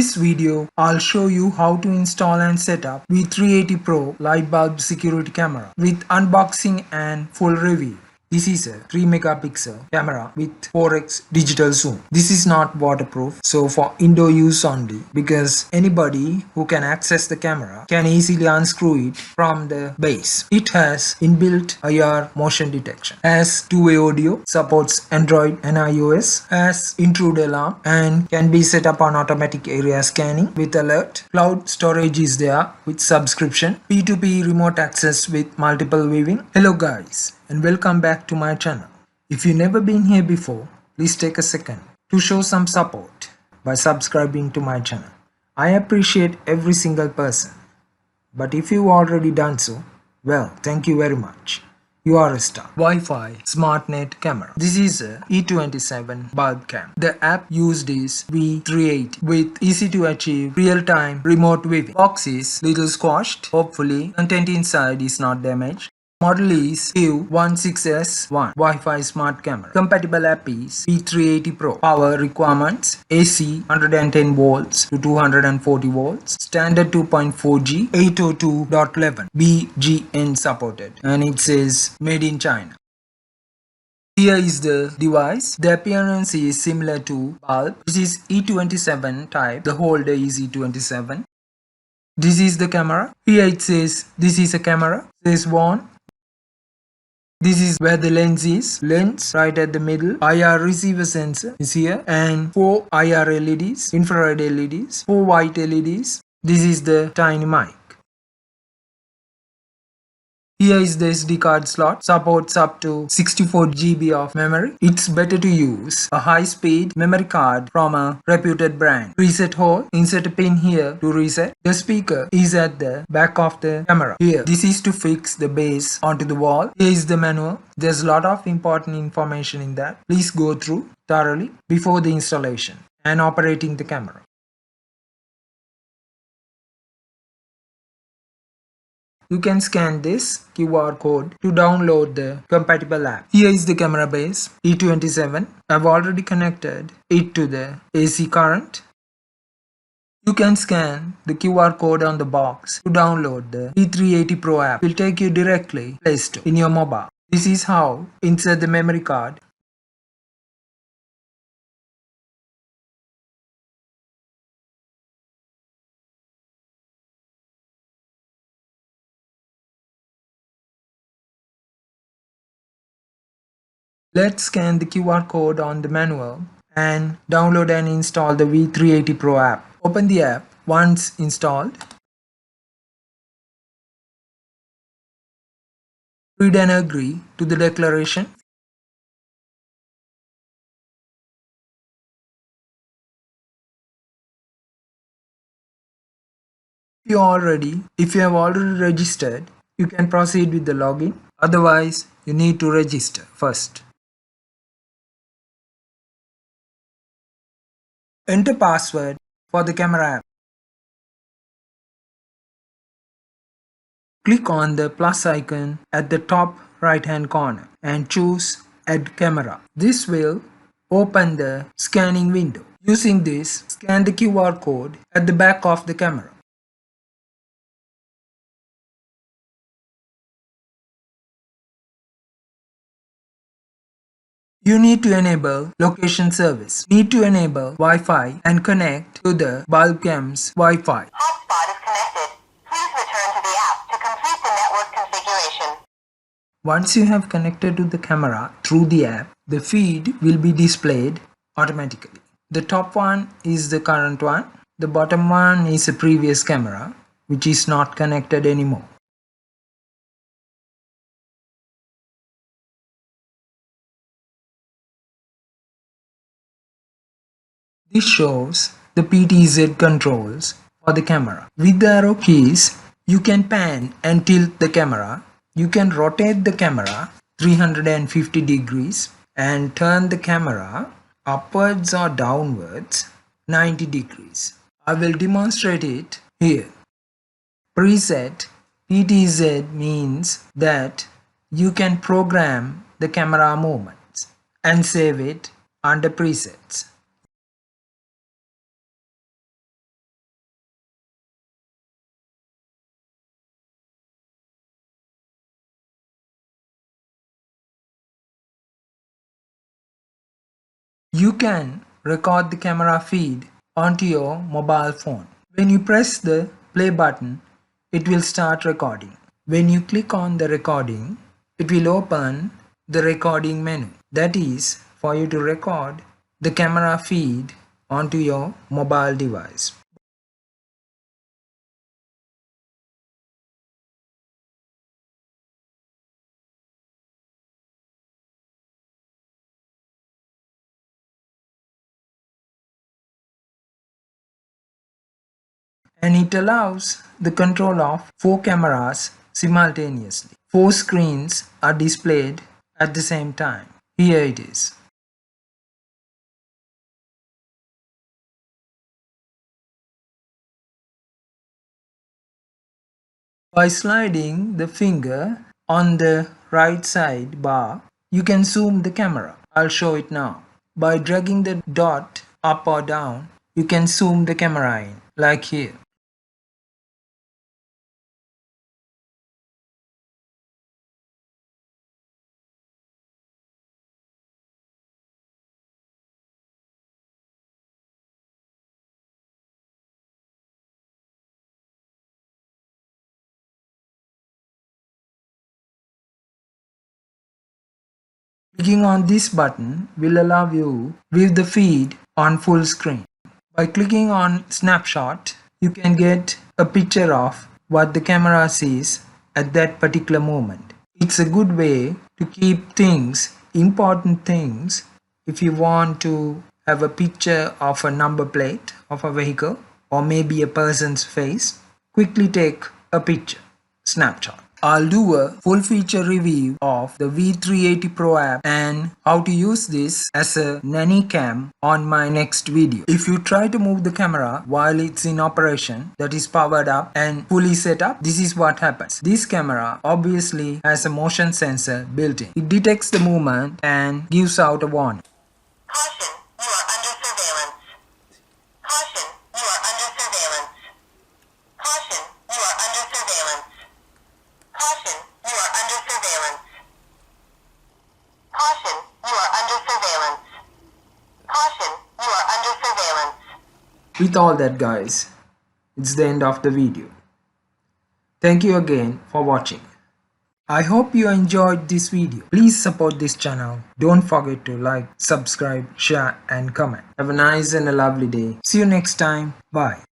this video, I'll show you how to install and set up V380 Pro light bulb security camera with unboxing and full review. This is a 3 megapixel camera with 4x digital zoom. This is not waterproof, so for indoor use only, because anybody who can access the camera can easily unscrew it from the base. It has inbuilt IR motion detection, has two-way audio, supports Android and iOS, has intruder alarm, and can be set up on automatic area scanning with alert. Cloud storage is there with subscription. P2P remote access with multiple viewing. Hello guys, and welcome back to my channel. If you've never been here before, please take a second to show some support by subscribing to my channel. I appreciate every single person, but if you've already done so, well, thank you very much. You are a star. Wi-Fi SmartNet camera. This is a E27 bulb cam. The app used is V380 with easy to achieve real-time remote viewing. Box is little squashed. Hopefully content inside is not damaged. Model is Q16S1 Wi-Fi smart camera. Compatible app is V380 Pro. Power requirements: AC 110 volts to 240 volts. Standard 2.4G 802.11 BGN supported. And it says made in China. Here is the device. The appearance is similar to bulb. This is E27 type. The holder is E27. This is the camera. Here it says this is a camera. It says one. This is where the lens is. Lens right at the middle. IR receiver sensor is here, and 4 IR LEDs, infrared LEDs, 4 white LEDs. This is the tiny mic. Here is the SD card slot. Supports up to 64 GB of memory. It's better to use a high-speed memory card from a reputed brand. Reset hole. Insert a pin here to reset. The speaker is at the back of the camera. Here, this is to fix the base onto the wall. Here is the manual. There's a lot of important information in that. Please go through thoroughly before the installation and operating the camera. You can scan this QR code to download the compatible app. Here is the camera base, E27. I've already connected it to the AC current. You can scan the QR code on the box to download the V380 Pro app. It will take you directly to Play Store in your mobile. This is how insert the memory card. Let's scan the QR code on the manual and download and install the V380 Pro app. Open the app once installed. Read and agree to the declaration. If you have already registered, you can proceed with the login. Otherwise, you need to register first. Enter password for the camera app. Click on the plus icon at the top right hand corner and choose Add Camera. This will open the scanning window. Using this, scan the QR code at the back of the camera. You need to enable location service. Need to enable Wi-Fi and connect to the bulb cam's Wi-Fi. Hotspot is connected. Please return to the app to complete the network configuration. Once you have connected to the camera through the app, the feed will be displayed automatically. The top one is the current one. The bottom one is a previous camera, which is not connected anymore. This shows the PTZ controls for the camera. With the arrow keys, you can pan and tilt the camera. You can rotate the camera 350 degrees and turn the camera upwards or downwards 90 degrees. I will demonstrate it here. Preset PTZ means that you can program the camera movements and save it under presets. You can record the camera feed onto your mobile phone. When you press the play button, it will start recording. When you click on the recording, it will open the recording menu. That is for you to record the camera feed onto your mobile device. And it allows the control of 4 cameras simultaneously. 4 screens are displayed at the same time. Here it is. By sliding the finger on the right side bar, you can zoom the camera. I'll show it now. By dragging the dot up or down, you can zoom the camera in, like here. Clicking on this button will allow you to view the feed on full screen. By clicking on snapshot, you can get a picture of what the camera sees at that particular moment. It's a good way to keep things, important things, if you want to have a picture of a number plate of a vehicle or maybe a person's face. Quickly take a picture, snapshot. I'll do a full feature review of the V380 Pro app and how to use this as a Nanny cam on my next video. If you try to move the camera while it's in operation, that is powered up and fully set up, this is what happens. This camera obviously has a motion sensor built in. It detects the movement and gives out a warning. Caution, you are under surveillance. Caution, you are under surveillance. Caution, you are under surveillance. Caution, you are under surveillance. Caution, you are under surveillance. Caution, you are under surveillance. With all that, guys, it's the end of the video. Thank you again for watching. I hope you enjoyed this video. Please support this channel. Don't forget to like, subscribe, share and comment. Have a nice and a lovely day. See you next time. Bye.